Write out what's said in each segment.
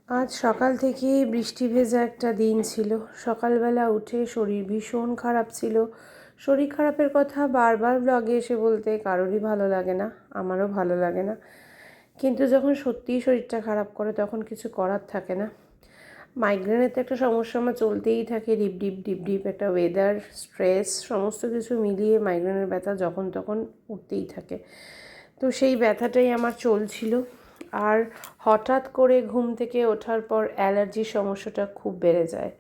আজ সকাল থেকেই বৃষ্টি ভেজা একটা দিন ছিল। সকালবেলা উঠে শরীর ভীষণ খারাপ ছিল। শরীর খারাপের কথা বারবার ব্লগে এসে বলতে কারোরই ভালো লাগে না, আমারও ভালো লাগে না। কিন্তু যখন সত্যিই শরীরটা খারাপ করে তখন কিছু করার থাকে না। মাইগ্রেনের তো একটা সমস্যা আমার চলতেই থাকে, ডিপ ডিপ ডিপ ডিপ একটা ওয়েদার, স্ট্রেস, সমস্ত কিছু মিলিয়ে মাইগ্রেনের ব্যথা যখন তখন উঠতেই থাকে। তো সেই ব্যথাটাই আমার চলছিল। আর হঠাৎ করে ঘুম থেকে ওঠার পর অ্যালার্জির সমস্যাটা খুব বেড়ে যায়।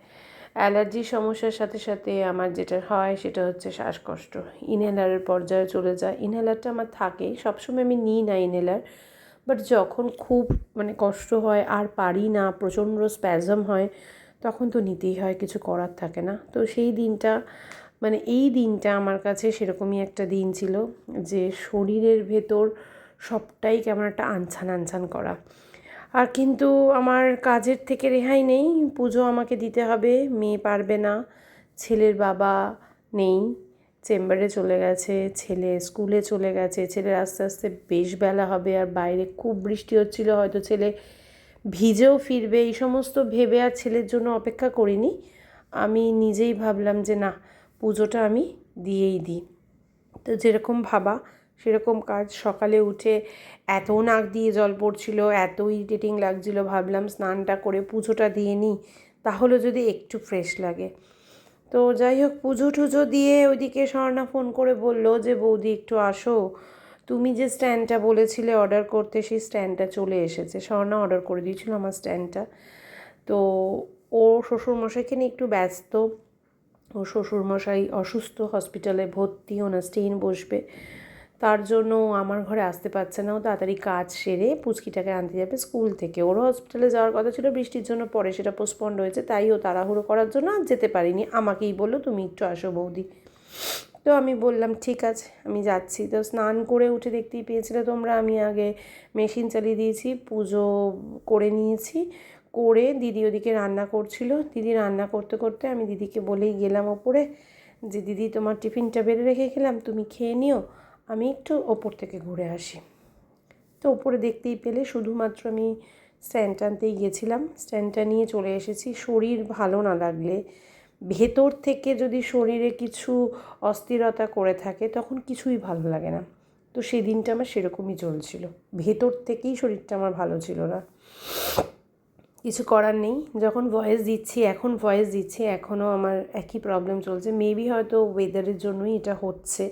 অ্যালার্জির সমস্যার সাথে সাথে আমার যেটা হয় সেটা হচ্ছে শ্বাসকষ্ট, ইনহেলারের পর্যায়ে চলে যায়। ইনহেলারটা আমার থাকেই, সবসময় আমি নিই না ইনহেলার, বাট যখন খুব কষ্ট হয় আর পারি না, প্রচণ্ড স্প্যাজম হয়, তখন তো নিতেই হয়, কিছু করার থাকে না। তো সেই দিনটা এই দিনটা আমার কাছে সেরকমই একটা দিন ছিল যে শরীরের ভেতর সবটাই কেমন একটা আনছান আনছান করা। আর কিন্তু আমার কাজের থেকে রেহাই নেই, পুজো আমাকে দিতে হবে, মেয়ে পারবে না, ছেলের বাবা নেই, চেম্বারে চলে গেছে, ছেলে স্কুলে চলে গেছে, ছেলের আস্তে আস্তে বেশ বেলা হবে, আর বাইরে খুব বৃষ্টি হচ্ছিল, হয়তো ছেলে ভিজেও ফিরবে। এই সমস্ত ভেবে আর ছেলের জন্য অপেক্ষা করিনি। আমি নিজেই ভাবলাম যে না, পুজোটা আমি দিয়েই দিই। তো যেরকম ভাবা সেরকম কাজ। সকালে উঠে এত নাক দিয়ে জল পড়ছিল, এত ইরিটেটিং লাগছিল, ভাবলাম স্নানটা করে পুজোটা দিয়ে নিই, তাহলে যদি একটু ফ্রেশ লাগে। তো যাই হোক, পুজো টুজো দিয়ে ওইদিকে স্বর্ণা ফোন করে বলল যে বৌদি একটু আসো, তুমি যে স্ট্যান্ডটা বলেছিলে অর্ডার করতে সেই স্ট্যান্ডটা চলে এসেছে। স্বর্ণা অর্ডার করে দিয়েছিল আমার স্ট্যান্ডটা। তো ও শ্বশুরমশাইকে নিয়ে একটু ব্যস্ত, ও শ্বশুরমশাই অসুস্থ, হসপিটালে ভর্তি, ওনার স্টেন বসবে, তার জন্য আমার ঘরে আসতে পারছে না। ও তাড়াতাড়ি কাজ সেরে পুচকিটাকে আনতে যাবে স্কুল থেকে। ওরও হসপিটালে যাওয়ার কথা ছিল, বৃষ্টির জন্য পরে সেটা পোস্টপন্ড হয়েছে, তাই ও তাড়াহুড়ো করার জন্য আর যেতে পারিনি। আমাকেই বললো তুমি একটু আসো বৌদি। তো আমি বললাম ঠিক আছে, আমি যাচ্ছি। তো স্নান করে উঠে দেখতেই পেয়েছিলে তোমরা, আমি আগে মেশিন চালিয়ে দিয়েছি, পুজো করে নিয়েছি। করে দিদি ওদিকে রান্না করছিল, দিদি রান্না করতে করতে আমি দিদিকে বলেই গেলাম ওপরে যে দিদি তোমার টিফিনটা বেড়ে রেখে গেলাম, তুমি খেয়ে নিও, আমি একটু ওপর থেকে ঘুরে আসি। তো ওপরে দেখতেই পেলে শুধুমাত্র আমি স্ট্যান্ড আনতেই গেছিলাম, স্ট্যান্ডটা নিয়ে চলে এসেছি। শরীর ভালো না লাগলে, ভেতর থেকে যদি শরীরে কিছু অস্থিরতা করে থাকে তখন কিছুই ভালো লাগে না। তো সেই দিনটা আমার সেরকমই চলছিল, ভেতর থেকেই শরীরটা আমার ভালো ছিল না। কিছু করার নেই, যখন ভয়েস দিচ্ছি, এখন ভয়েস দিচ্ছি, এখনও আমার একই প্রবলেম চলছে। মেবি হয়তো ওয়েদারের জন্যই এটা হচ্ছে।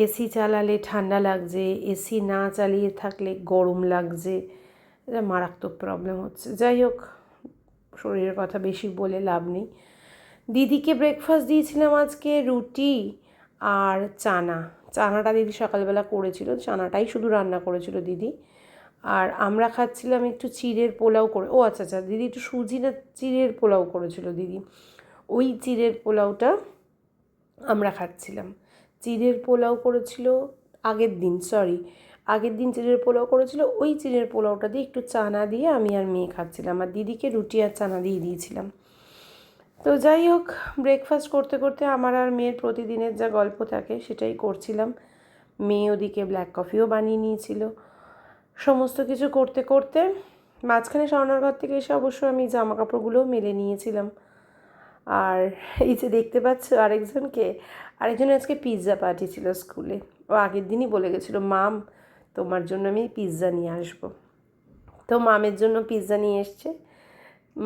এসি চালালে ঠান্ডা লাগছে, এসি না চালিয়ে থাকলে গরম লাগছে, এটা মারাত্মক প্রবলেম হচ্ছে। যাই হোক, শরীরের কথা বেশি বলে লাভ নেই। দিদিকে ব্রেকফাস্ট দিয়েছিলাম আজকে রুটি আর চানা। চানাটা দিদি সকালবেলা করেছিল, চানাটাই শুধু রান্না করেছিল দিদি। আর আমরা খাচ্ছিলাম একটু চিড়ের পোলাও করে। ও আচ্ছা আচ্ছা, দিদি একটু সুজি না চিড়ের পোলাও করেছিল দিদি, ওই চিড়ের পোলাওটা আমরা খাচ্ছিলাম। চিড়ের পোলাও করেছিল আগের দিন চিড়ের পোলাও করেছিল, ওই চিড়ের পোলাওটা দিয়ে একটু চানা দিয়ে আমি আর মেয়ে খাচ্ছিলাম, আর দিদিকে রুটি আর চানা দিয়ে দিয়েছিলাম। তো যাই হোক, ব্রেকফাস্ট করতে করতে আমার আর মেয়ের প্রতিদিনের যা গল্প থাকে সেটাই করছিলাম। মেয়ে ওদিকে ব্ল্যাক কফিও বানিয়ে নিয়েছিল। সমস্ত কিছু করতে করতে মাঝখানে স্বর্ণার ঘর থেকে এসে অবশ্য আমি জামা কাপড়গুলোও মেলে নিয়েছিলাম। আর এই যে দেখতে পাচ্ছ আরেকজন আজকে পিৎজা পার্টি ছিল স্কুলে। ও আগের দিনই বলে গেছিলো, মাম তোমার জন্য আমি পিৎজা নিয়ে আসবো। তো মামের জন্য পিৎজা নিয়ে এসছে,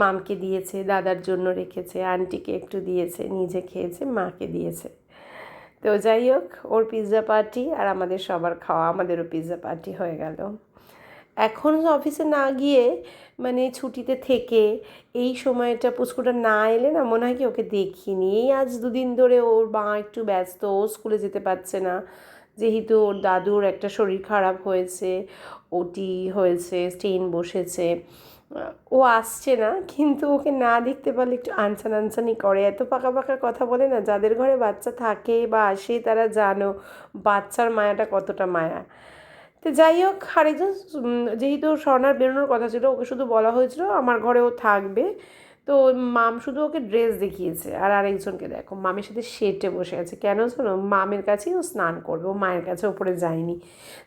মামকে দিয়েছে, দাদার জন্য রেখেছে, আন্টিকে একটু দিয়েছে, নিজে খেয়েছে, মাকে দিয়েছে। তো যাই হোক, ওর পিৎজা পার্টি আর আমাদের সবার খাওয়া, আমাদেরও পিৎজা পার্টি হয়ে গেল। এখন অফিসে না গিয়ে ছুটিতে থেকে এই সময়টা পুচকুটা না এলে না মনে হয় কি ওকে দেখিনি। এই আজ দুদিন ধরে ওর মা একটু ব্যস্ত, ও স্কুলে যেতে পারছে না, যেহেতু ওর দাদুর একটা শরীর খারাপ হয়েছে, ওটি হয়েছে, স্টেন বসেছে, ও আসছে না। কিন্তু ওকে না দেখতে পারলে একটু আনসান আনসানি করে, এত পাকা পাকা কথা বলে না। যাদের ঘরে বাচ্চা থাকে বা আসে তারা জানো বাচ্চার মায়াটা কতটা মায়া। তো যাই হোক, আরেকজন যেহেতু স্বর্ণার বেরোনোর কথা ছিল, ওকে শুধু বলা হয়েছিল আমার ঘরে ও থাকবে, তো মাম শুধু ওকে ড্রেস দেখিয়েছে, আর আরেকজনকে দেখো মামের সাথে সেটে বসে আছে। কেন জানো? মামের কাছেই ও স্নান করবে, ও মায়ের কাছে ওপরে যায়নি।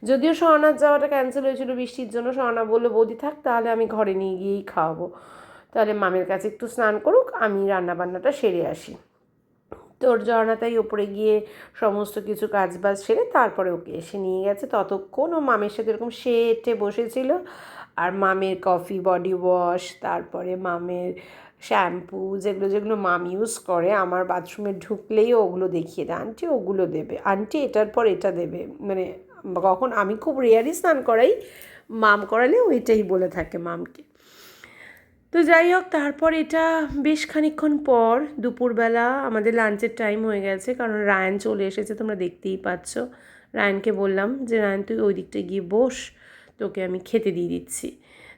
যদিও সহনার যাওয়াটা ক্যান্সেল হয়েছিল বৃষ্টির জন্য, সহনা বললো বৌদি থাক, তাহলে আমি ঘরে নিয়ে গিয়েই খাওয়াবো, তাহলে মামের কাছে একটু স্নান করুক, আমি রান্নাবান্নাটা সেরে আসি। তোর ঝর্ণা তাই ওপরে গিয়ে সমস্ত কিছু কাজবাজ সেরে তারপরে ওকে এসে নিয়ে গেছে। ততক্ষণ ও মামের সাথে এরকম সেটে বসেছিল, আর মামের কফি, বডি ওয়াশ, তারপরে মামের শ্যাম্পু, যেগুলো যেগুলো মাম ইউজ করে, আমার বাথরুমে ঢুকলেই ওগুলো দেখিয়ে দেয়, আন্টি ওগুলো দেবে, আন্টি এটার পর এটা দেবে। মানে কখন আমি খুব রেয়ারই স্নান করাই, মাম করালে ওইটাই বলে থাকে মামকে। তো যাই হোক, তারপর এটা বেশ খানিকক্ষণ পর দুপুরবেলা আমাদের লাঞ্চের টাইম হয়ে গেছে, কারণ রায়ান চলে এসেছে, তোমরা দেখতেই পাচ্ছ। রায়ানকে বললাম যে রায়ান তুই ওই দিকটায় গিয়ে বস, তোকে আমি খেতে দিয়ে দিচ্ছি।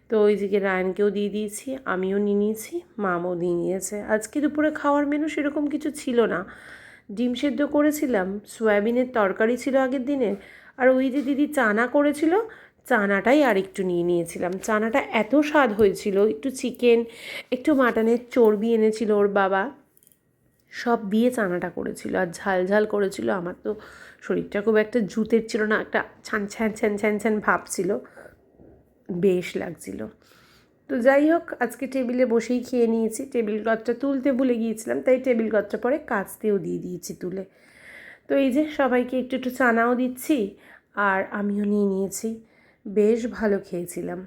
তো ওই দিকে রায়ানকেও দিয়ে দিয়েছি, আমিও নিয়ে নিয়েছি, মামও দিয়ে নিয়েছে। আজকে দুপুরে খাওয়ার মেনু সেরকম কিছু ছিল না। ডিম সেদ্ধ করেছিলাম, সয়াবিনের তরকারি ছিল আগের দিনের, আর ওই যে দিদি চানা করেছিল, চানাটাই আর একটু নিয়ে নিয়েছিলাম। চানাটা এত স্বাদ হয়েছিল, একটু চিকেন, একটু মাটনের চর্বি এনেছিল ওর বাবা, সব দিয়ে চানাটা করেছিল, আর ঝাল ঝাল করেছিল। আমার তো শরীরটা খুব একটা জুতের ছিল না, একটা ছান ছ্যান ছ্যান ছ্যান ছ্যান ভাব ছিল, বেশ লাগছিল। তো যাই হোক, আজকে টেবিলে বসেই খেয়ে নিয়েছি। টেবিল ক্লথটা তুলতে ভুলে গিয়েছিলাম, তাই টেবিল ক্লথটা পরে কাচতেও দিয়ে দিয়েছি তুলে। তো এই যে সবাইকে একটু একটু চানাও দিচ্ছি, আর আমিও নিয়ে নিয়েছি। বেশ ভালো খেয়েছিলাম।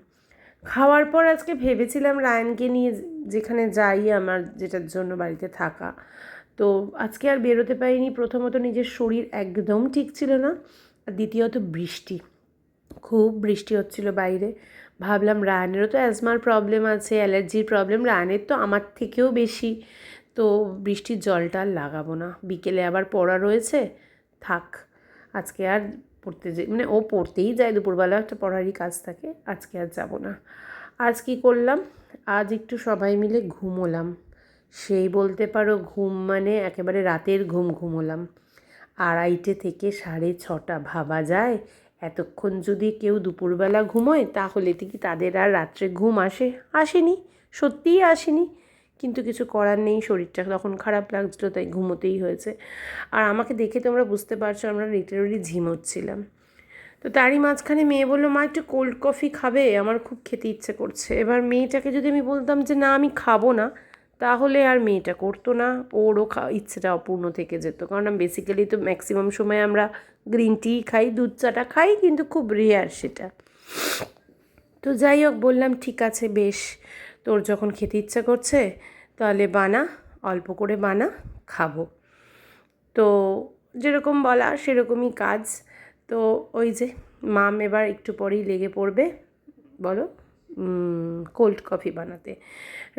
খাওয়ার পর আজকে ভেবেছিলাম রায়ানকে নিয়ে যেখানে যাই, আমার যেটার জন্য বাড়িতে থাকা, তো আজকে আর বেরোতে পারিনি। প্রথমত নিজের শরীর একদম ঠিক ছিল না, আর দ্বিতীয়ত বৃষ্টি, খুব বৃষ্টি হচ্ছিল বাইরে। ভাবলাম রায়ানেরও তো অ্যাজমার প্রবলেম আছে, অ্যালার্জির প্রবলেম, রায়ানের তো আমার থেকেও বেশি, তো বৃষ্টির জলটা আর লাগাবো না। বিকেলে আবার পড়া রয়েছে, থাক, আজকে আর পড়তে মানে ও পড়তেই যায়, দুপুরবেলা একটা পড়ারই কাজ থাকে, আজকে আর যাব না। আজ কি করলাম? আজ একটু সবাই মিলে ঘুমোলাম। সেই বলতে পারো ঘুম মানে একেবারে রাতের ঘুম ঘুমোলাম। 2:30 থেকে 6:30, ভাবা যায়? এতক্ষণ যদি কেউ দুপুরবেলা ঘুমোয় তাহলে কি তাদের আর রাত্রে ঘুম আসেনি, সত্যিই আসেনি। কিন্তু কিছু করার নেই, শরীরটা তখন খারাপ লাগছিলো, তাই ঘুমোতেই হয়েছে। আর আমাকে দেখে তোমরা বুঝতে পারছো আমরা লিটারেলি ঝিমোচ্ছিলাম। তো তারই মাঝখানে মেয়ে বললো, মা একটু কোল্ড কফি খাবে, আমার খুব খেতে ইচ্ছে করছে। এবার মেয়েটাকে যদি আমি বলতাম যে না আমি খাবো না, তাহলে আর মেয়েটা করতো না, ওরও ইচ্ছেটা অপূর্ণ থেকে যেত। কারণ বেসিক্যালি তো ম্যাক্সিমাম সময় আমরা গ্রিন টি খাই, দুধ চাটা খাই, কিন্তু খুব রেয়ার সেটা। তো যাই হোক, বললাম ঠিক আছে বেশ, তোর যখন খেতে ইচ্ছা করছে তাহলে বানা, অল্প করে বানা, খাবো। তো যেরকম বলা সেরকমই কাজ। তো ওই যে মাম এবার একটু পরেই লেগে পড়বে, বলো, কোল্ড কফি বানাতে।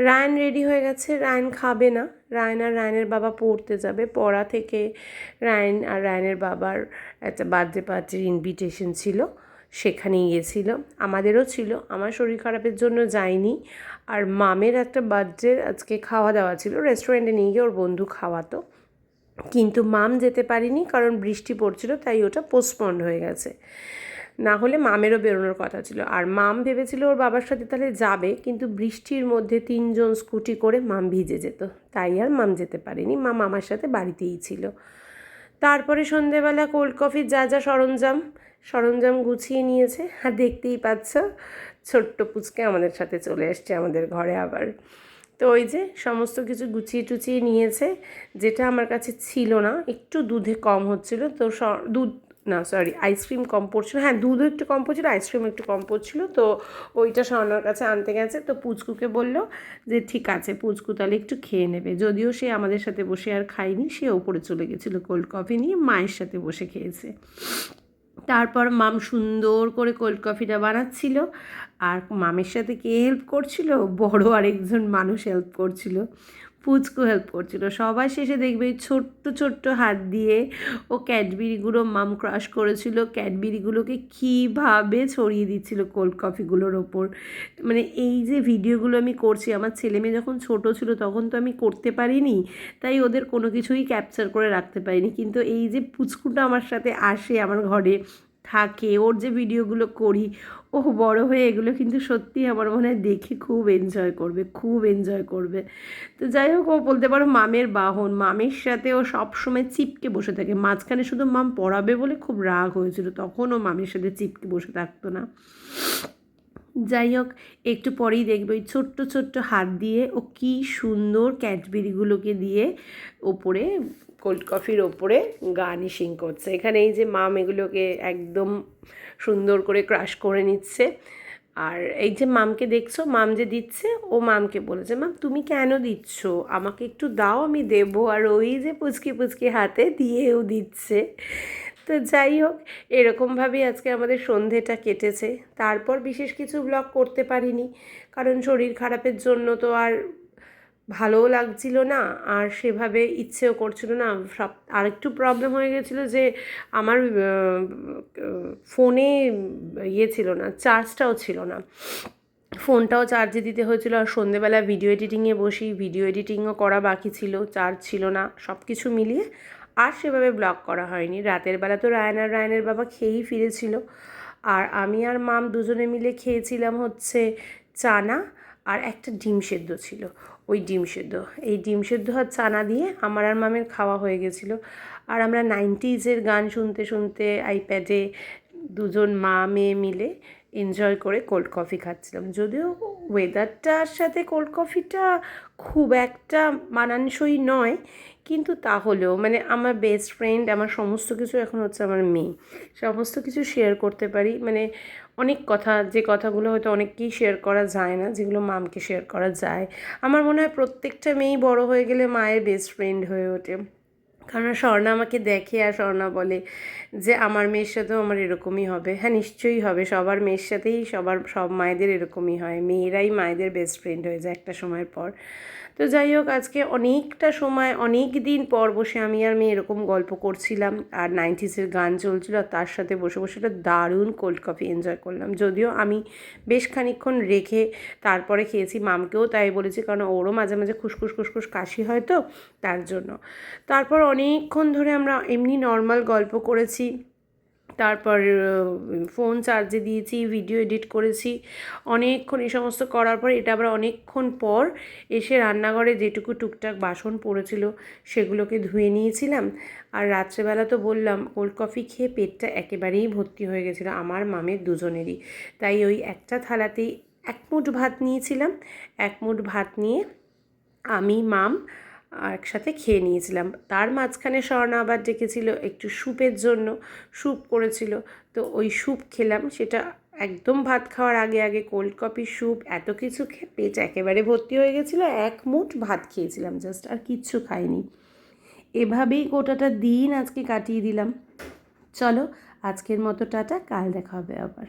রায়ান রেডি হয়ে গেছে, রায়ান খাবে না। রায়ান আর রায়ানের বাবা পড়তে যাবে, পড়া থেকে রায়ান আর রায়ানের বাবার একটা বার্থডে পার্টির ইনভিটেশন ছিল, সেখানেই গিয়েছিল। আমাদেরও ছিল, আমার শরীর খারাপের জন্য যাইনি। আর মামের একটা বার্থডে আজকে খাওয়া দাওয়া ছিল, রেস্টুরেন্টে নিয়ে গিয়ে ওর বন্ধু খাওয়াতো, কিন্তু মাম যেতে পারিনি কারণ বৃষ্টি পড়ছিল, তাই ওটা পোস্টপন্ড হয়ে গেছে। না হলে মামেরও বেরোনোর কথা ছিল। আর মাম ভেবেছিল ওর বাবার সাথে তাহলে যাবে, কিন্তু বৃষ্টির মধ্যে 3 জন স্কুটি করে মাম ভিজে যেত, তাই আর মাম যেতে পারেনি। মাম আমার সাথে বাড়িতেই ছিল। তারপরে সন্ধেবেলা কোল্ড কফির যা যা সরঞ্জাম গুছিয়ে নিয়েছে, আর দেখতেই পাচ্ছ ছোট্ট পুচকে আমাদের সাথে চলে এসছে আমাদের ঘরে আবার। তো ওই যে সমস্ত কিছু গুছিয়ে টুচিয়ে নিয়েছে। যেটা আমার কাছে ছিল না, একটু দুধে কম হচ্ছিলো, তো আইসক্রিম কম পড়ছিলো, হ্যাঁ দুধও একটু কম পড়ছিলো, আইসক্রিম একটু কম পড়ছিলো, তো ওইটা স্বর্ণার কাছে আনতে গেছে। তো পুচকুকে বলল যে ঠিক আছে, পুচকু তাহলে একটু খেয়ে নেবে। যদিও সে আমাদের সাথে বসে আর খায়নি, সে ওপরে চলে গেছিলো কোল্ড কফি নিয়ে, মায়ের সাথে বসে খেয়েছে। তারপর মাম সুন্দর করে কোল্ড কফিটা বানাচ্ছিল, আর মামের সাথে কে হেল্প করছিল? বড় আরেকজন মানুষ হেল্প করছিল, পুচকু হেল্প করছিল। সবার শেষে দেখবে ছোট্ট ছোট্ট হাত দিয়ে ও ক্যাডবেরিগুলো মাম ক্রাশ করেছিল, ক্যাডবেরিগুলোকে কীভাবে ছড়িয়ে দিচ্ছিল কোল্ড কফিগুলোর ওপর। মানে এই যে ভিডিওগুলো আমি করছি, আমার ছেলেমেয়ে যখন ছোট ছিল তখন তো আমি করতে পারিনি, তাই ওদের কোনো কিছুই ক্যাপচার করে রাখতে পারিনি। কিন্তু এই যে পুচকুটা আমার সাথে আসে আমার ঘরে, থাকে, ওর যে ভিডিওগুলো করি, ও বড় হয়ে এগুলো কিন্তু সত্যিই আমার মনে হয় দেখে খুব এনজয় করবে, খুব এনজয় করবে। তো যাই হোক, ও বলতে পারো মামের বাহন, মামের সাথে ও সবসময় চিপকে বসে থাকে। মাঝখানে শুধু মাম পড়াবে বলে খুব রাগ হয়েছিল, তখন ও মামের সাথে চিপকে বসে থাকতো না। যাই হোক, একটু পরেই দেখবে ওই ছোট্ট ছোট্ট হাত দিয়ে ও কী সুন্দর ক্যাডবেরিগুলোকে দিয়ে ওপরে কোল্ড কফির ওপরে গার্নিশিং করছে। এখানে এই যে মাম এগুলোকে একদম সুন্দর করে ক্রাশ করে নিচ্ছে। আর এই যে মামকে দেখছো, মাম যে দিচ্ছে, ও মামকে বলেছে, মাম তুমি কেন দিচ্ছ, আমাকে একটু দাও, আমি দেবো। আর ওই যে পুচকি পুচকি হাতে দিয়েও দিচ্ছে। তো যাই হোক, এরকমভাবেই আজকে আমাদের সন্ধেটা কেটেছে। তারপর বিশেষ কিছু ব্লগ করতে পারিনি, কারণ শরীর খারাপের জন্য তো আর ভালোও লাগছিল না, আর সেভাবে ইচ্ছেও করছিল না। সব আরেকটু প্রবলেম হয়ে গেছিলো যে আমার ফোনে ইয়ে ছিল না, চার্জটাও ছিল না, ফোনটাও চার্জে দিতে হয়েছিল। আর সন্ধেবেলা ভিডিও এডিটিংয়ে বসি, ভিডিও এডিটিংও করা বাকি ছিল, চার্জ ছিল না, সব কিছু মিলিয়ে আর সেভাবে ব্লগ করা হয়নি। রাতের বেলা তো রায়নের বাবা খেয়েই ফিরেছিল, আর আমি আর মাম দুজনে মিলে খেয়েছিলাম হচ্ছে চানা, আর একটা ডিম সেদ্ধ ছিল, ওই ডিম সেদ্ধ, এই ডিম সেদ্ধ আর চানা দিয়ে আমার আর মামের খাওয়া হয়ে গেছিলো। আর আমরা 90s গান শুনতে শুনতে আইপ্যাডে দুজন মা মেয়ে মিলে এনজয় করে কোল্ড কফি খাচ্ছিলাম। যদিও ওয়েদারটার সাথে কোল্ড কফিটা খুব একটা মানানসই নয়, কিন্তু তাহলেও মানে আমার বেস্ট ফ্রেন্ড, আমার সমস্ত কিছু এখন হচ্ছে আমার মেয়ে, সমস্ত কিছু শেয়ার করতে পারি। মানে অনেক কথা, যে কথাগুলো হয়তো অনেককেই শেয়ার করা যায় না, যেগুলো মামকে শেয়ার করা যায়। আমার মনে হয় প্রত্যেকটা মেয়েই বড় হয়ে গেলে মায়ের বেস্ট ফ্রেন্ড হয়ে ওঠে। কারণ স্বর্ণা আমাকে দেখে আর স্বর্ণা বলে যে আমার মেয়ের সাথেও আমার এরকমই হবে। হ্যাঁ, নিশ্চয়ই হবে, সবার মেয়ের সাথেই সব মায়েদের এরকমই হয়, মেয়েরাই মায়েদের বেস্ট ফ্রেন্ড হয়ে যায় একটা সময়ের পর। তো যাই হোক, আজকে অনেকটা সময়, অনেক দিন পর বসে আমি আর মেয়ে এরকম গল্প করছিলাম, আর 90s গান চলছিল, আর তার সাথে বসে বসে একটা দারুণ কোল্ড কফি এনজয় করলাম। যদিও আমি বেশ খানিকক্ষণ রেখে তারপরে খেয়েছি, মামকেও তাই বলেছি, কারণ ওরও মাঝে মাঝে খুসখুস কাশি হয় তো, তার জন্য। তারপর অনেকক্ষণ ধরে আমরা এমনি নর্মাল গল্প করেছি, তারপর ফোন চার্জে দিয়েছি, ভিডিও এডিট করেছি অনেকক্ষণ। এই সমস্ত করার পর এটা আবার অনেকক্ষণ পর এসে রান্নাঘরে যেটুকু টুকটাক বাসন পড়েছিল সেগুলোকে ধুয়ে নিয়েছিলাম। আর রাত্রেবেলা তো বললাম কোল্ড কফি খেয়ে পেটটা একেবারেই ভর্তি হয়ে গেছিলো আমার মামের দুজনেরই। তাই ওই একটা থালাতেই এক মুঠ ভাত নিয়েছিলাম, এক মুঠ ভাত নিয়ে আমি মাম একসাথে খেয়ে নিয়েছিলাম। তার মাঝখানে স্বর্ণা আবার ডেকেছিল একটু স্যুপের জন্য, স্যুপ করেছিল, তো ওই স্যুপ খেলাম। সেটা একদম ভাত খাওয়ার আগে আগে কোল্ড কফি, স্যুপ, এত কিছু খেয়ে পেট একেবারে ভর্তি হয়ে গেছিলো। এক মুঠ ভাত খেয়েছিলাম জাস্ট, আর কিচ্ছু খাইনি। এভাবেই গোটাটা দিন আজকে কাটিয়ে দিলাম। চলো, আজকের মতো টাটা, কাল দেখা হবে আবার।